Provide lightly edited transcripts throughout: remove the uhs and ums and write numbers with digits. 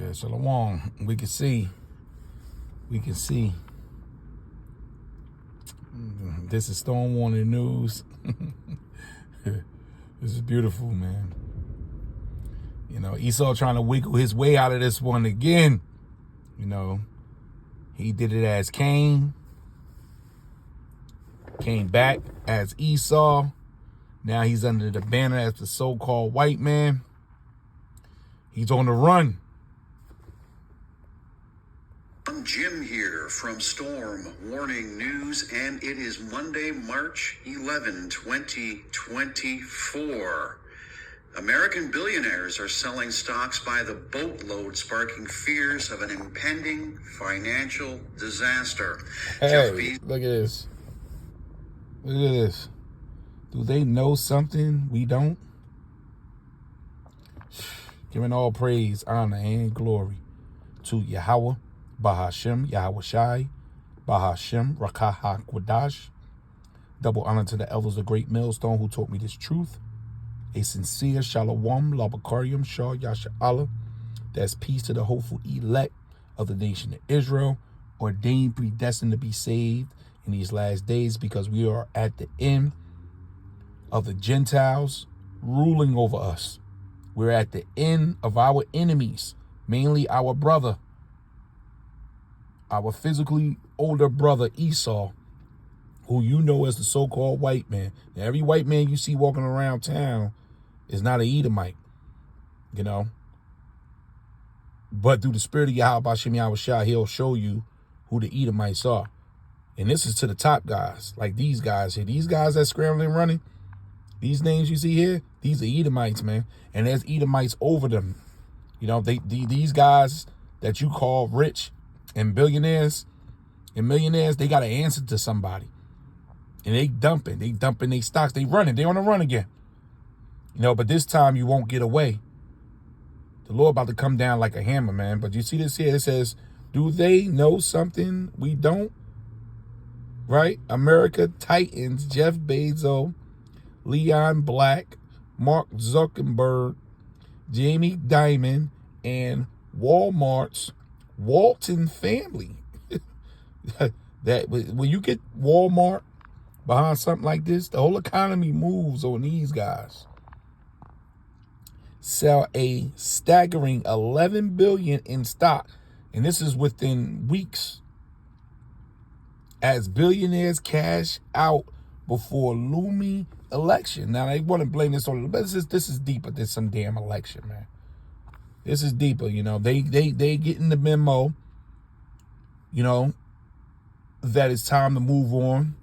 Yeah, Shalom. We can see. This is storm warning news. This is beautiful, man. You know, Esau trying to wiggle his way out of this one again. You know, he did it as Cain. Came back as Esau. Now he's under the banner as the so-called white man. He's on the run. I'm Jim here from Storm Warning News, and it is Monday, March 11, 2024. American billionaires are selling stocks by the boatload, sparking fears of an impending financial disaster. Hey, look at this. Look at this. Do they know something we don't? Giving all praise, honor, and glory to Yahweh, Bahashem, Yahweh Shai, Bahashem, Rakah HaKwadash. Double honor to the elders of Great Millstone who taught me this truth. A sincere Shalom, Labakarium, Shah Yasha'Allah. That's peace to the hopeful elect of the nation of Israel, ordained, predestined to be saved in these last days, because we are at the end of the Gentiles ruling over us. We're at the end of our enemies, mainly our brother, our physically older brother Esau, who you know as the so-called white man. Now, every white man you see walking around town is not an Edomite, you know. But through the spirit of Yahweh Bashem Yahweh Shah, he'll show you who the Edomites are. And this is to the top guys, like these guys here. These guys that scrambling running, these names you see here, these are Edomites, man. And there's Edomites over them. You know, these guys that you call rich and billionaires and millionaires, they got to answer to somebody. And they dumping their stocks. They running. They on the run again. You know, but this time you won't get away. The Lord about to come down like a hammer, man. But you see this here? It says, do they know something we don't? Right? America Titans, Jeff Bezos, Leon Black, Mark Zuckerberg, Jamie Dimon, and Walmart's Walton family. That when you get Walmart behind something like this, the whole economy moves on these guys. Sell a staggering $11 billion in stock, and this is within weeks, as billionaires cash out before looming election. Now they want to blame this on, but this is deeper than some damn election, man. This is deeper, you know. They getting the memo, you know, that it's time to move on.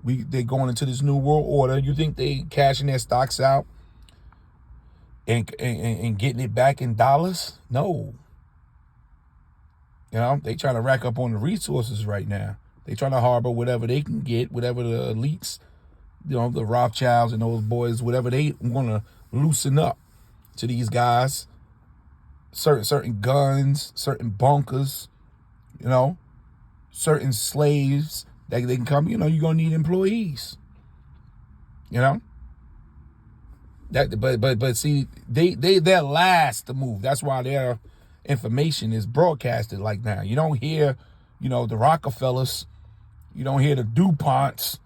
They going into this new world order. You think they cashing their stocks out and getting it back in dollars? No. You know, they trying to rack up on the resources right now. They trying to harbor whatever they can get, whatever the elites, you know, the Rothschilds and those boys, whatever they want to loosen up to these guys. Certain guns, certain bunkers, you know, certain slaves that they can come. You know, you're gonna need employees. You know. But see, they're last to move. That's why their information is broadcasted like now. You don't hear, you know, the Rockefellers. You don't hear the DuPonts,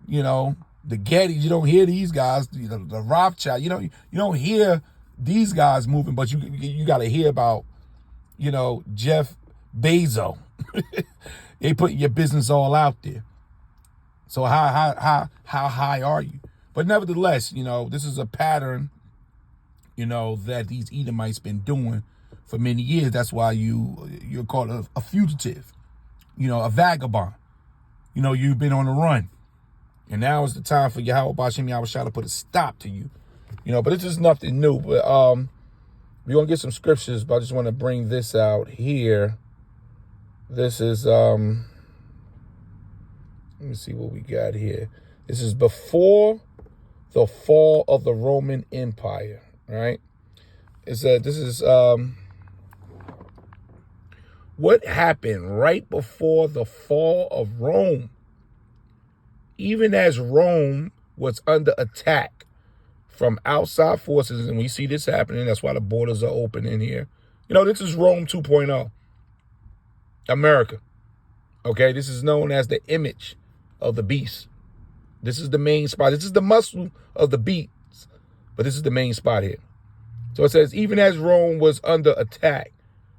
you know, the Gettys. You don't hear these guys, the Rothschild. You don't hear these guys moving, but you got to hear about, you know, Jeff Bezos. They put your business all out there. So how high are you? But nevertheless, you know, this is a pattern, you know, that these Edomites been doing for many years. That's why you're called a fugitive, you know, a vagabond. You know, you've been on the run. And now is the time for Yahweh Bashem Yahweh Shah to put a stop to you. You know, but it's just nothing new. But we're going to get some scriptures, but I just want to bring this out here. This is, let me see what we got here. This is before the fall of the Roman Empire, right? This is what happened right before the fall of Rome. Even as Rome was under attack from outside forces, and we see this happening, that's why the borders are open in here, You know, this is Rome 2.0. America. Okay, this is known as the image of the beast. This is the main spot. This is the muscle of the beast, but this is the main spot here. So it says, even as Rome was under attack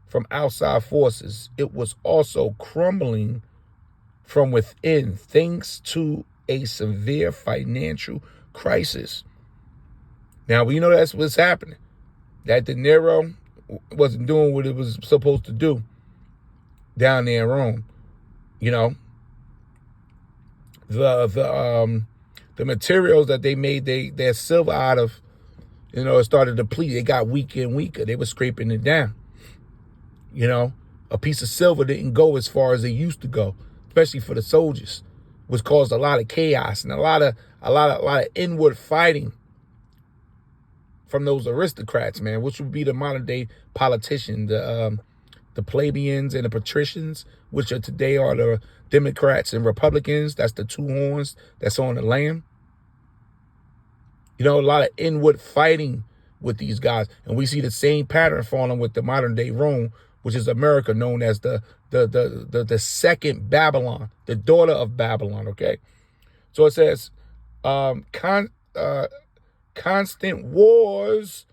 from outside forces, it was also crumbling from within thanks to a severe financial crisis. Now, we know that's what's happening. That De Niro wasn't doing what it was supposed to do down there in Rome. You know, the materials that they made their silver out of, you know, it started to deplete. It got weaker and weaker. They were scraping it down. You know, a piece of silver didn't go as far as it used to go, especially for the soldiers, which caused a lot of chaos and a lot of inward fighting from those aristocrats, man, which would be the modern day politicians, the plebeians and the patricians, which are today are the Democrats and Republicans. That's the two horns that's on the lamb. You know, a lot of inward fighting with these guys. And we see the same pattern falling with the modern day Rome, which is America, known as the second Babylon, the daughter of Babylon, okay? So it says, constant wars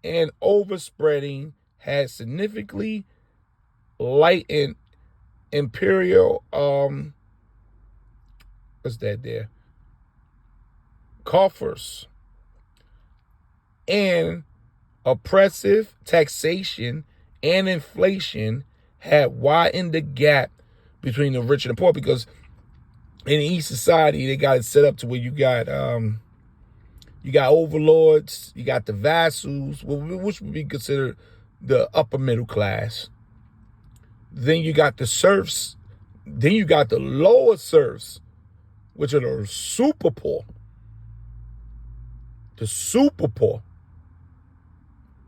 and overspreading has significantly lightened imperial, what's that there? Coffers, and oppressive taxation and inflation had widened the gap between the rich and the poor, because in each society they got it set up to where you got overlords, you got the vassals, which would be considered the upper middle class. Then you got the serfs. Then you got the lower serfs, which are the super poor. The super poor.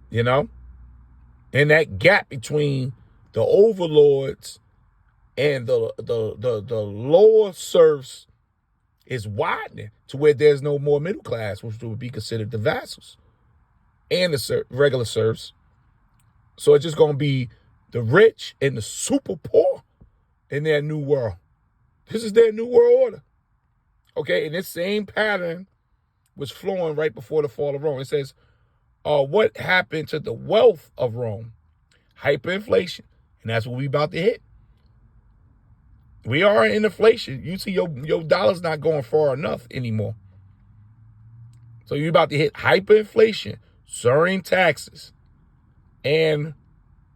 You know? And that gap between the overlords and the lower serfs is widening to where there's no more middle class, which would be considered the vassals and the regular serfs. So it's just going to be the rich and the super poor in their new world. This is their new world order. Okay, and this same pattern was flowing right before the fall of Rome. It says, what happened to the wealth of Rome? Hyperinflation. And that's what we about to hit. We are in inflation. You see your dollar's not going far enough anymore. So you're about to hit hyperinflation, soaring taxes, and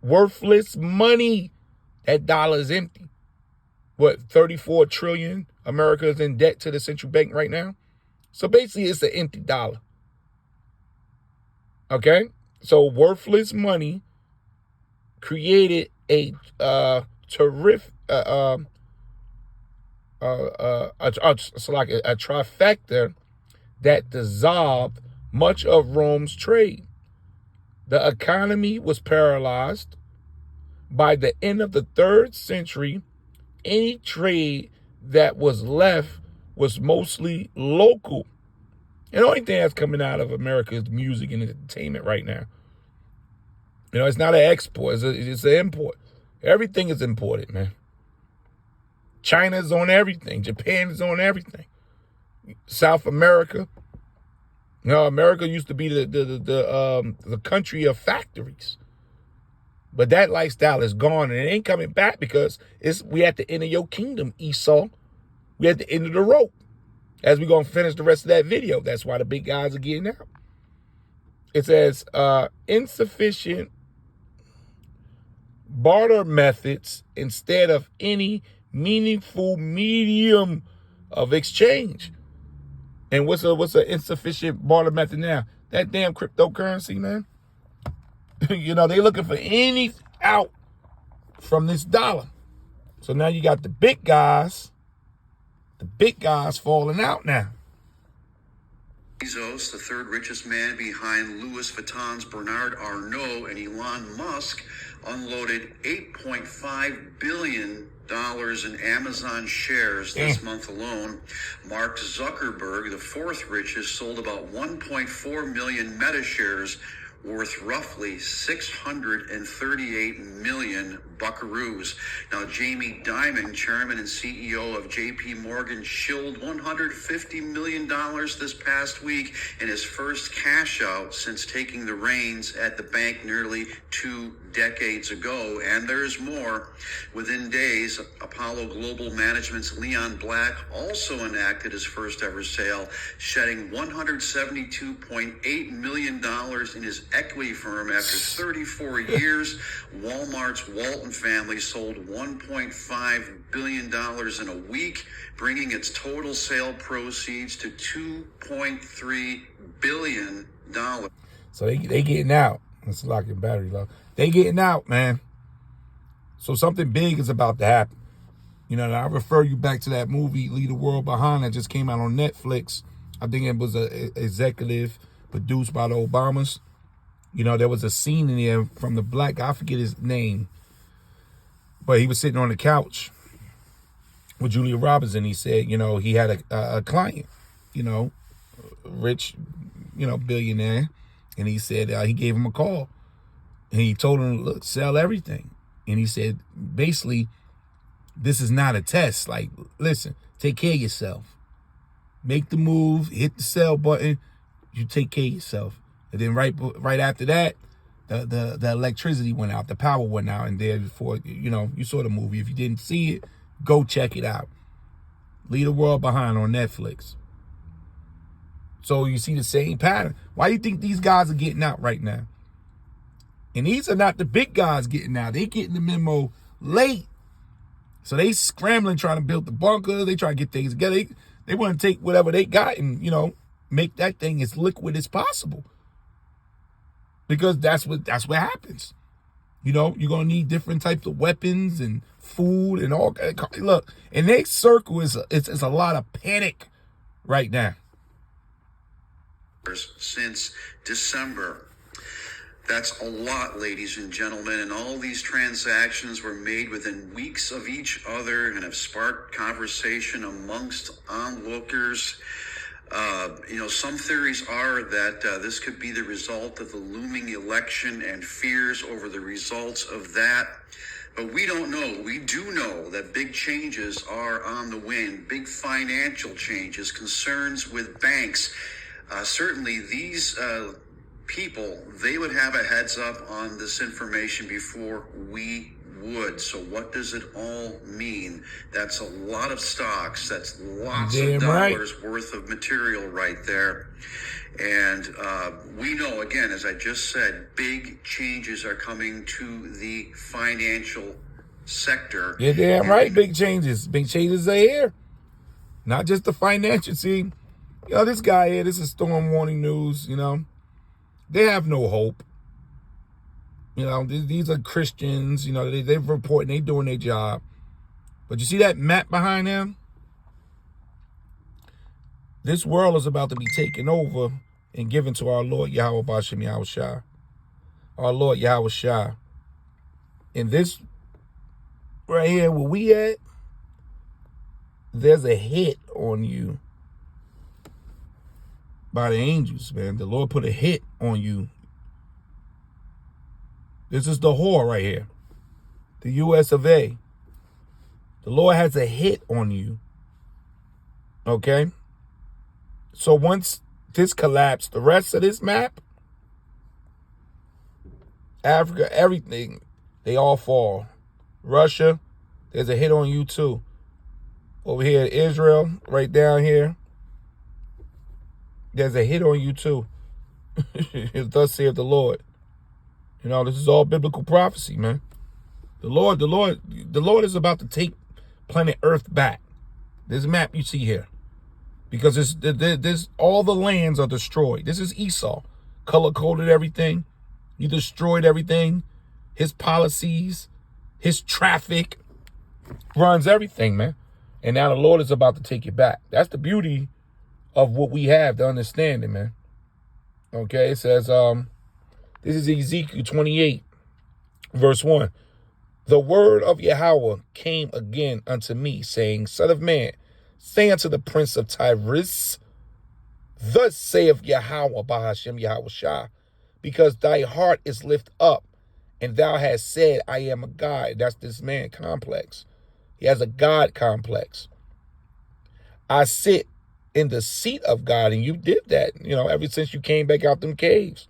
worthless money. That dollar is empty. What, 34 trillion America is in debt to the central bank right now? So basically it's an empty dollar. Okay? So worthless money created a terrific it's like a trifecta that dissolved much of Rome's trade. The economy was paralyzed. By the end of the 3rd century, any trade that was left was mostly local. And the only thing that's coming out of America is music and entertainment right now. You know, it's not an export, it's an import. Everything is imported, man. China's on everything. Japan is on everything. South America. You know, America used to be the country of factories. But that lifestyle is gone, and it ain't coming back because we at the end of your kingdom, Esau. We at the end of the rope. As we're going to finish the rest of that video. That's why the big guys are getting out. It says, insufficient barter methods instead of any meaningful medium of exchange. And what's an insufficient barter method now? That damn cryptocurrency, man. You know, they looking for any out from this dollar. So now you got the big guys falling out now. Bezos, the 3rd richest man behind Louis Vuitton's Bernard Arnault and Elon Musk, unloaded $8.5 billion in Amazon shares this month alone. Mark Zuckerberg, the 4th richest, sold about 1.4 million Meta shares worth roughly 638 million buckaroos. Now, Jamie Dimon, chairman and CEO of JP Morgan, shilled $150 million this past week in his first cash out since taking the reins at the bank nearly 2 decades ago. And there's more. Within days, Apollo Global Management's Leon Black also enacted his first ever sale, shedding $172.8 million in his equity firm after 34 years. Walmart's Walton family sold $1.5 billion in a week, bringing its total sale proceeds to $2.3 billion. So they getting out. Let's lock your battery low. They getting out, man. So something big is about to happen. You know, I refer you back to that movie, Leave the World Behind, that just came out on Netflix. I think it was a executive produced by the Obamas. You know, there was a scene in there from the black guy, I forget his name, but he was sitting on the couch with Julia Roberts, and he said, you know, he had a client, you know, rich, you know, billionaire, and he said he gave him a call, and he told him, look, sell everything. And he said, basically, this is not a test. Like, listen, take care of yourself. Make the move, hit the sell button, you take care of yourself. And then right after that, the electricity went out, the power went out, and there before, you know, you saw the movie. If you didn't see it, go check it out. Leave the World Behind on Netflix. So you see the same pattern. Why do you think these guys are getting out right now? And these are not the big guys getting out. They getting the memo late. So they scrambling, trying to build the bunker. They trying to get things together. They want to take whatever they got and, you know, make that thing as liquid as possible. Because that's what happens. You know, you're going to need different types of weapons and food and all. Look, in their circle, it's a lot of panic right now. Since December. That's a lot, ladies and gentlemen, and all these transactions were made within weeks of each other and have sparked conversation amongst onlookers. You know, some theories are that this could be the result of the looming election and fears over the results of that. But we don't know. We do know that big changes are on the wind, big financial changes, concerns with banks. Certainly these people, they would have a heads up on this information before we would. So what does it all mean? That's a lot of stocks. That's lots of dollars worth of material right there. And we know, again, as I just said, big changes are coming to the financial sector. Yeah, damn right, big changes. Big changes are here. Not just the financial. See, you know, this guy here, this is Storm Warning News, you know. They have no hope. You know, these are Christians. You know, they're reporting, they're doing their job. But you see that map behind them? This world is about to be taken over and given to our Lord Yahweh Bashem Yahweh Shah. Our Lord Yahweh Shah. And this right here, where we at, there's a hit on you by the angels, man. The Lord put a hit on you. This is the whore right here. The U.S. of A. The Lord has a hit on you. Okay? So once this collapsed, the rest of this map, Africa, everything, they all fall. Russia, there's a hit on you too. Over here, Israel, right down here, there's a hit on you too. Thus saith the Lord. You know, this is all biblical prophecy, man. The Lord is about to take planet Earth back. This map you see here. Because this all the lands are destroyed. This is Esau. Color-coded everything. He destroyed everything. His policies, his traffic runs everything, man. And now the Lord is about to take it back. That's the beauty of what we have, the understanding, man. Okay, it says, this is Ezekiel 28, verse 1. The word of Yahweh came again unto me, saying, Son of man, say unto the prince of Tyrus, thus saith Yahweh Bahashem Yahweh Shah, because thy heart is lift up, and thou hast said, I am a God. That's this man complex. He has a God complex. I sit in the seat of God, and you did that, ever since you came back out them caves.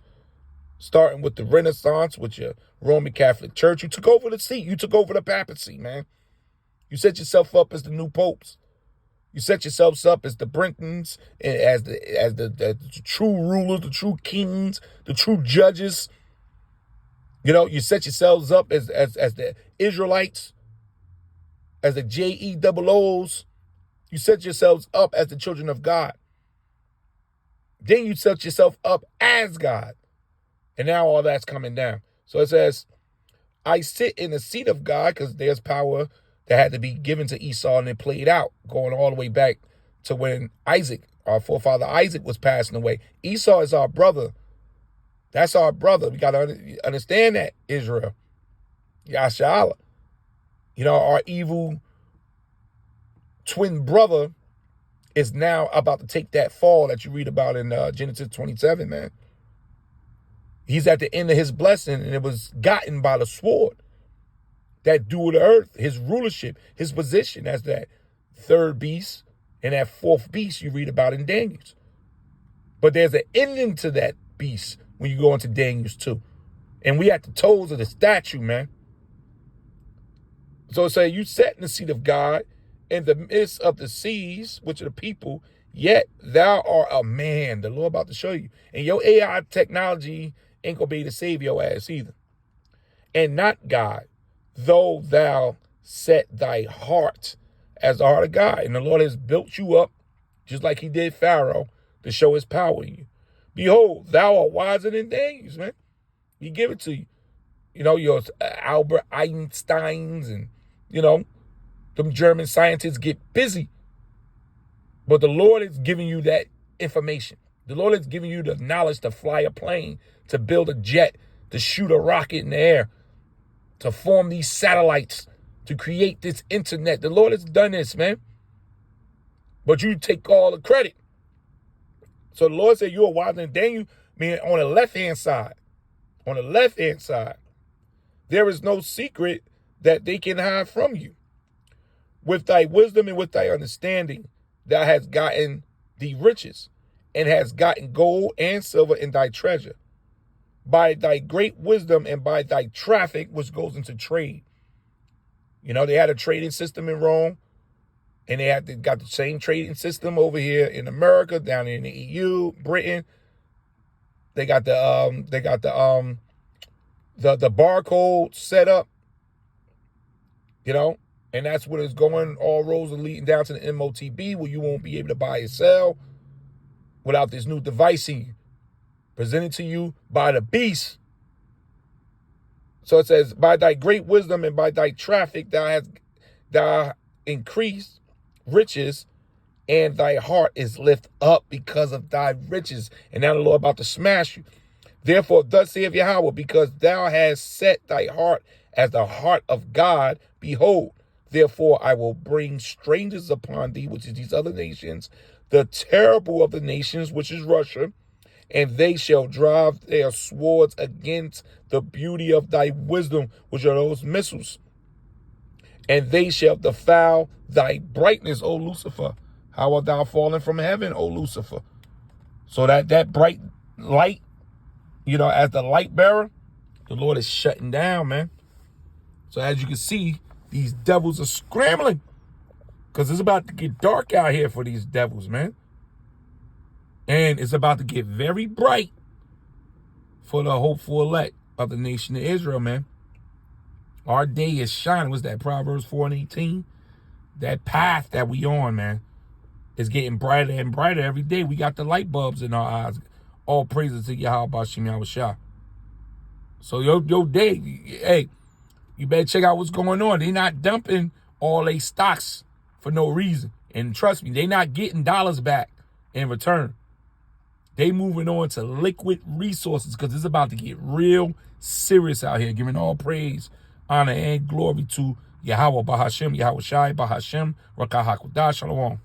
Starting with the Renaissance, with your Roman Catholic Church. You took over the seat. You took over the papacy, man. You set yourself up as the new popes. You set yourselves up as the Brentons, as the true rulers, the true kings, the true judges. You set yourselves up as the Israelites, as the JEOOs. You set yourselves up as the children of God. Then you set yourself up as God. And now all that's coming down. So it says, I sit in the seat of God, because there's power that had to be given to Esau, and it played out, going all the way back to when Isaac, our forefather Isaac, was passing away. Esau is our brother. That's our brother. We got to understand that, Israel. Yashala. Our evil twin brother is now about to take that fall that you read about in Genesis 27, man. He's at the end of his blessing, and it was gotten by the sword. That dew of the earth, his rulership, his position as that third beast and that fourth beast you read about in Daniels. But there's an ending to that beast when you go into Daniels 2. And we at the toes of the statue, man. So it says, you sat in the seat of God in the midst of the seas, which are the people, yet thou art a man. The Lord about to show you. And your AI technology ain't going to be able to save your ass either. And not God, though thou set thy heart as the heart of God. And the Lord has built you up, just like he did Pharaoh, to show his power in you. Behold, thou art wiser than Daniels, man. He give it to you. Your Albert Einsteins and, them German scientists get busy. But the Lord is giving you that information. The Lord is giving you the knowledge to fly a plane, to build a jet, to shoot a rocket in the air, to form these satellites, to create this internet. The Lord has done this, man. But you take all the credit. So the Lord said, you are wiser than Daniel, meaning on the left-hand side. On the left-hand side, there is no secret that they can hide from you. With thy wisdom and with thy understanding, thou hast gotten the riches, and hast gotten gold and silver in thy treasure. By thy great wisdom and by thy traffic, which goes into trade. They had a trading system in Rome, and they got the same trading system over here in America, down in the EU, Britain. They got the barcode set up, and that's what is going. All roads are leading down to the MOTB, where you won't be able to buy and sell without this new device presented to you by the beast. So it says, by thy great wisdom and by thy traffic, thou increased riches, and thy heart is lift up because of thy riches. And now the Lord about to smash you. Therefore, thus saith Yahweh, because thou hast set thy heart as the heart of God, behold, therefore I will bring strangers upon thee, which is these other nations, the terrible of the nations, which is Russia, and they shall drive their swords against the beauty of thy wisdom, which are those missiles. And they shall defile thy brightness, O Lucifer. How art thou fallen from heaven, O Lucifer? So that bright light, as the light bearer, the Lord is shutting down, man. So as you can see, these devils are scrambling, because it's about to get dark out here for these devils, man. And it's about to get very bright for the hopeful elect of the nation of Israel, man. Our day is shining. What's that, Proverbs 4:18? That path that we on, man, is getting brighter and brighter every day. We got the light bulbs in our eyes. All praises to Yahweh Bashim Yahushua. So your day, hey, you better check out what's going on. They're not dumping all their stocks for no reason. And trust me, they're not getting dollars back in return. They moving on to liquid resources, because it's about to get real serious out here, giving all praise, honor, and glory to Yahweh Bahashem, Yahweh Shai Bahashem, Rakah Hakudah, Shalom.